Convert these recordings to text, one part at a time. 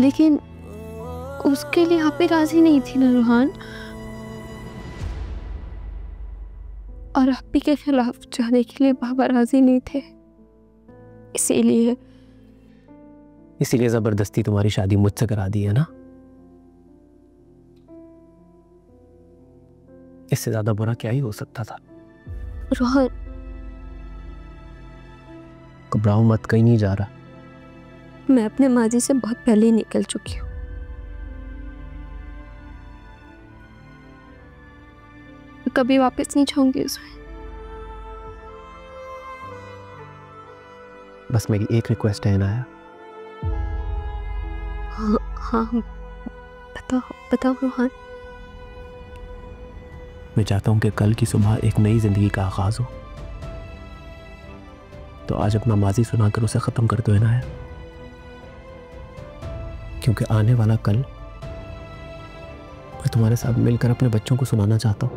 लेकिन उसके लिए आप भी राजी नहीं थी ना रोहान, और आप ही के खिलाफ जाने के लिए बाबा राजी नहीं थे। इसीलिए जबरदस्ती तुम्हारी शादी मुझसे करा दी है ना। इससे ज्यादा बुरा क्या ही हो सकता था। रोहन, घबराओ मत, कहीं नहीं जा रहा। मैं अपने माजी से बहुत पहले ही निकल चुकी हूँ। कभी वापस नहीं जाऊंगी उसमें। बस मेरी एक रिक्वेस्ट है नाया। हाँ, बताओ रोहन। मैं चाहता हूं कि कल की सुबह एक नई जिंदगी का आगाज हो, तो आज अपना माजी सुनाकर उसे खत्म कर दो नाया, क्योंकि आने वाला कल मैं तुम्हारे साथ मिलकर अपने बच्चों को सुनाना चाहता हूं।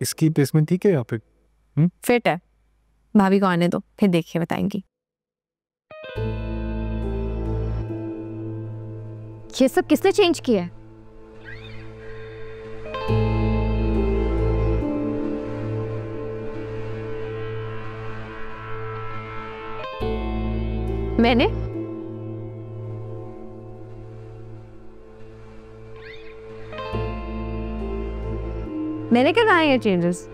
इसकी प्लेसमेंट ठीक है यहाँ पे? फिट है। भाभी को आने दो, फिर देखिए बताएंगी। ये सब किसने चेंज किया है? मैंने क्या कहा ये चेंजेस?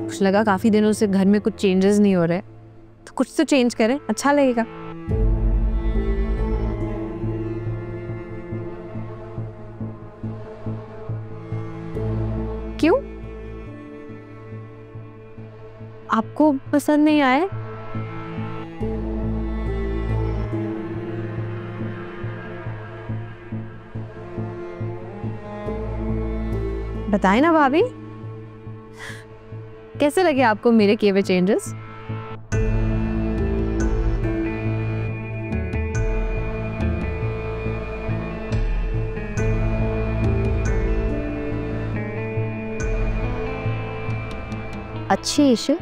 कुछ लगा काफी दिनों से घर में कुछ चेंजेस नहीं हो रहे, तो कुछ तो चेंज करें, अच्छा लगेगा। क्यों? आपको पसंद नहीं आए? बताएं ना भाभी, कैसे लगे आपको मेरे किए हुए चेंजेस? अच्छी इशू,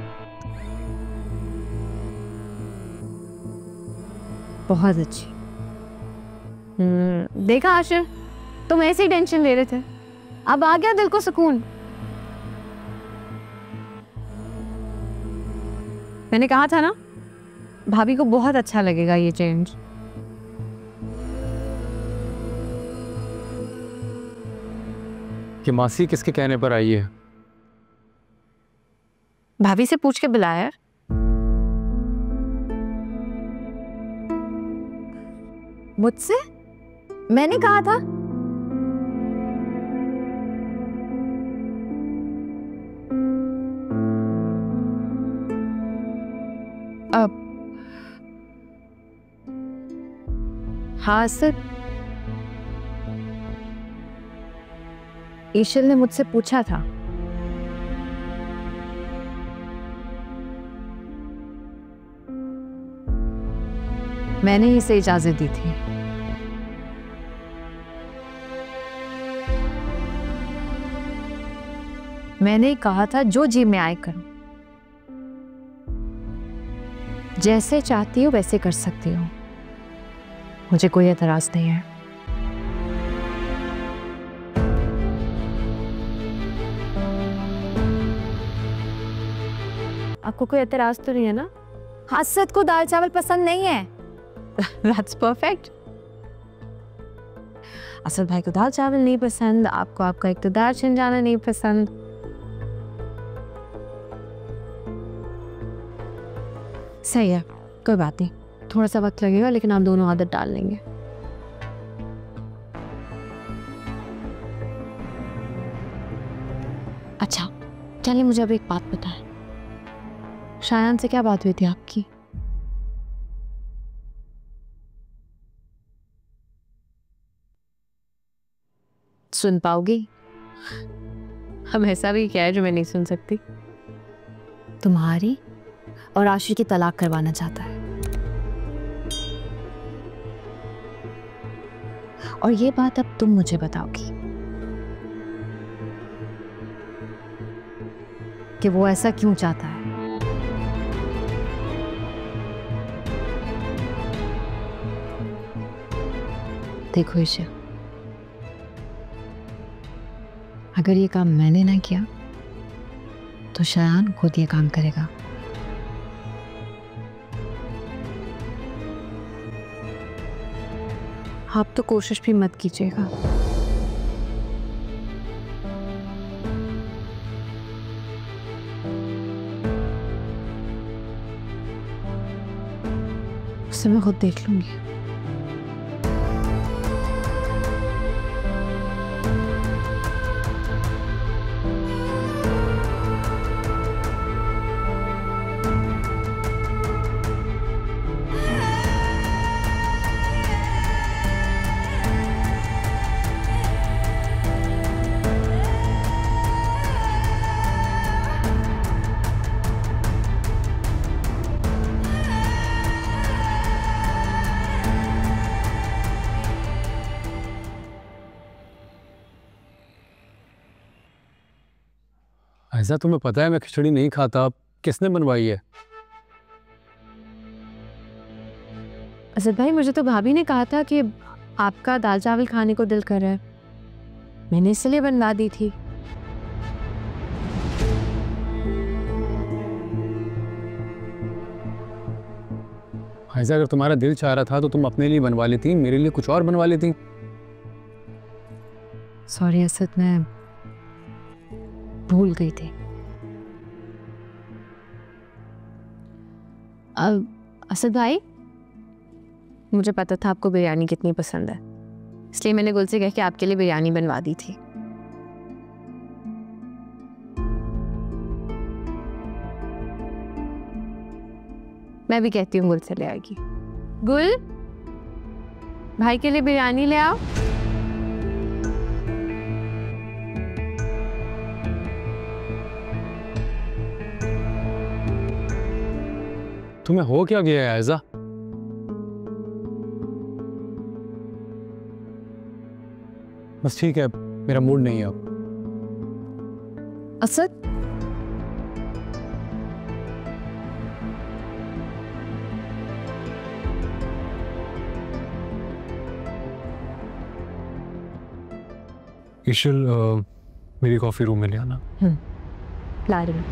बहुत अच्छी। देखा आशिर, तुम ऐसे ही टेंशन ले रहे थे, अब आ गया दिल को सुकून। मैंने कहा था ना, भाभी को बहुत अच्छा लगेगा ये चेंज। कि मासी किसके कहने पर आई है? भाभी से पूछ के बुलाया। मुझसे? मैंने कहा था। हाँ सर, ईशल ने मुझसे पूछा था। मैंने ही इसे इजाजत दी थी। मैंने ही कहा था जो जी में आए करो, जैसे चाहती हो वैसे कर सकती हो, मुझे कोई एतराज नहीं है। आपको कोई एतराज तो नहीं है ना? हसरत को दाल चावल पसंद नहीं है। That's perfect। असद भाई को दाल चावल नहीं पसंद, आपको आपका इक़्तिदार छिन जाना नहीं पसंद। सही है, कोई बात नहीं, थोड़ा सा वक्त लगेगा, लेकिन आप दोनों आदत डाल लेंगे। पहले मुझे अब एक बात बताएं, शायान से क्या बात हुई थी आपकी? सुन पाओगी? हम ऐसा भी क्या है जो मैं नहीं सुन सकती? तुम्हारी और आशिर की तलाक करवाना चाहता है, और ये बात अब तुम मुझे बताओगी कि वो ऐसा क्यों चाहता है। देखो ईशा, अगर ये काम मैंने ना किया तो शायान खुद ये काम करेगा। आप तो कोशिश भी मत कीजिएगा। उसे मैं खुद देख लूंगी। ऐसा तुम्हें पता है मैं खिचड़ी नहीं खाता, किसने बनवाई है? असद भाई, मुझे तो भाभी ने कहा था कि आपका दाल चावल खाने को दिल कर रहा है, मैंने इसलिए बनवा दी थी। ऐसा अगर तुम्हारा दिल चाह रहा था तो तुम अपने लिए बनवा लेती, मेरे लिए कुछ और बनवा लेती। सॉरी असद, मैं भूल गई थी। असद भाई, मुझे पता था आपको बिरयानी कितनी पसंद है, इसलिए मैंने गुल से कह के आपके लिए बिरयानी बनवा दी थी। मैं भी कहती हूँ गुल से ले आएगी। गुल, भाई के लिए बिरयानी ले आओ। तुम्हें हो क्या गया है ऐसा? बस ठीक है, मेरा मूड नहीं है अब। असद, ईशल, मेरी कॉफी रूम में ले आना। ला रही हूँ।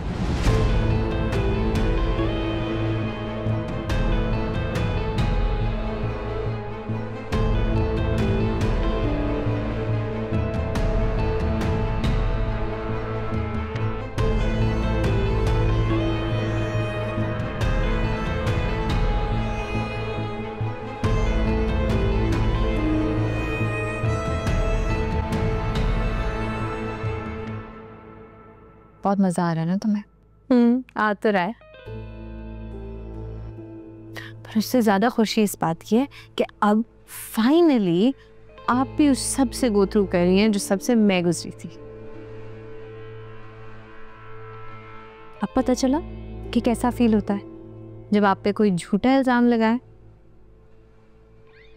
बहुत मजा आ रहा है ना तुम्हें? आ तो रहा है, पर उससे ज्यादा खुशी इस बात की है कि अब फाइनली आप भी उस सब से गो थ्रू कर रही हैं जो सबसे मैं गुजरी थी। अब पता चला कि कैसा फील होता है जब आप पे कोई झूठा इल्जाम लगाए।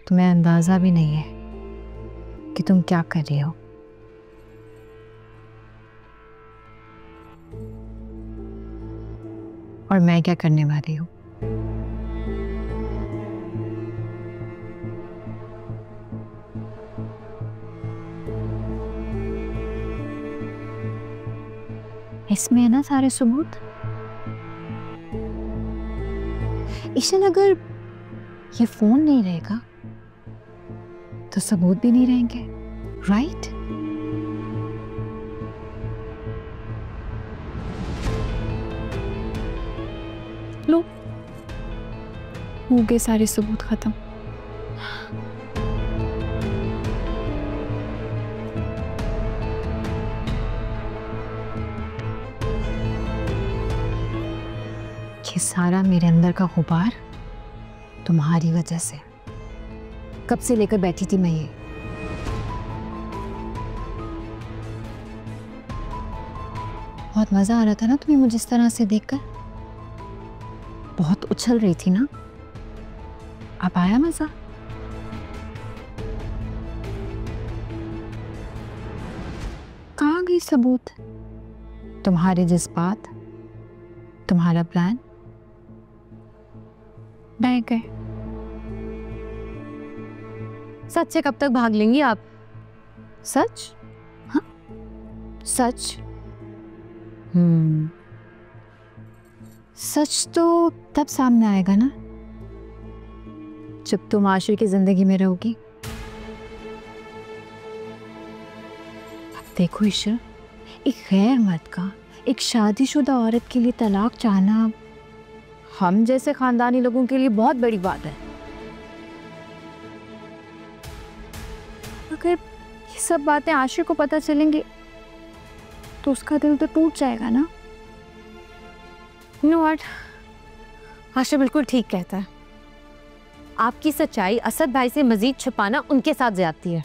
तुम्हें अंदाजा भी नहीं है कि तुम क्या कर रही हो। और मैं क्या करने वाली हूँ। इसमें है ना सारे सबूत। ईशन, अगर ये फोन नहीं रहेगा तो सबूत भी नहीं रहेंगे, राइट? लो, हो गए सारे सबूत खत्म। ये सारा मेरे अंदर का गुबार तुम्हारी वजह से। कब से लेकर बैठी थी मैं ये। बहुत मजा आ रहा था ना तुम्हें मुझे इस तरह से देखकर। बहुत उछल रही थी ना। अब आया मजा। कहाँ गई सबूत? तुम्हारे जज्बात, तुम्हारा प्लान बह गए। सच से कब तक भाग लेंगी आप? सच? हाँ सच। सच तो तब सामने आएगा ना जब तुम आशिर की जिंदगी में रहोगी। अब देखो ईशा, एक गैर मर्द का एक शादीशुदा औरत के लिए तलाक चाहना हम जैसे खानदानी लोगों के लिए बहुत बड़ी बात है। अगर ये सब बातें आशिर को पता चलेंगी तो उसका दिल तो टूट जाएगा ना। नो व्हाट, आशिर बिल्कुल ठीक कहता है। आपकी सच्चाई असद भाई से मजीद छुपाना उनके साथ ज्यादती है।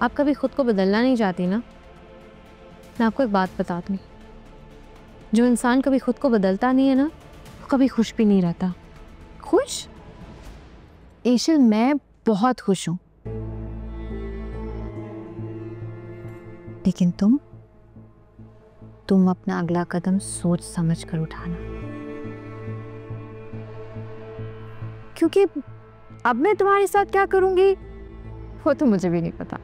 आप कभी खुद को बदलना नहीं चाहती ना? मैं आपको एक बात बता दूं, जो इंसान कभी खुद को बदलता नहीं है ना, वो कभी खुश भी नहीं रहता। खुश? ईशल, मैं बहुत खुश हूं, लेकिन तुम अपना अगला कदम सोच समझ कर उठाना, क्योंकि अब मैं तुम्हारे साथ क्या करूंगी वो तो मुझे भी नहीं पता।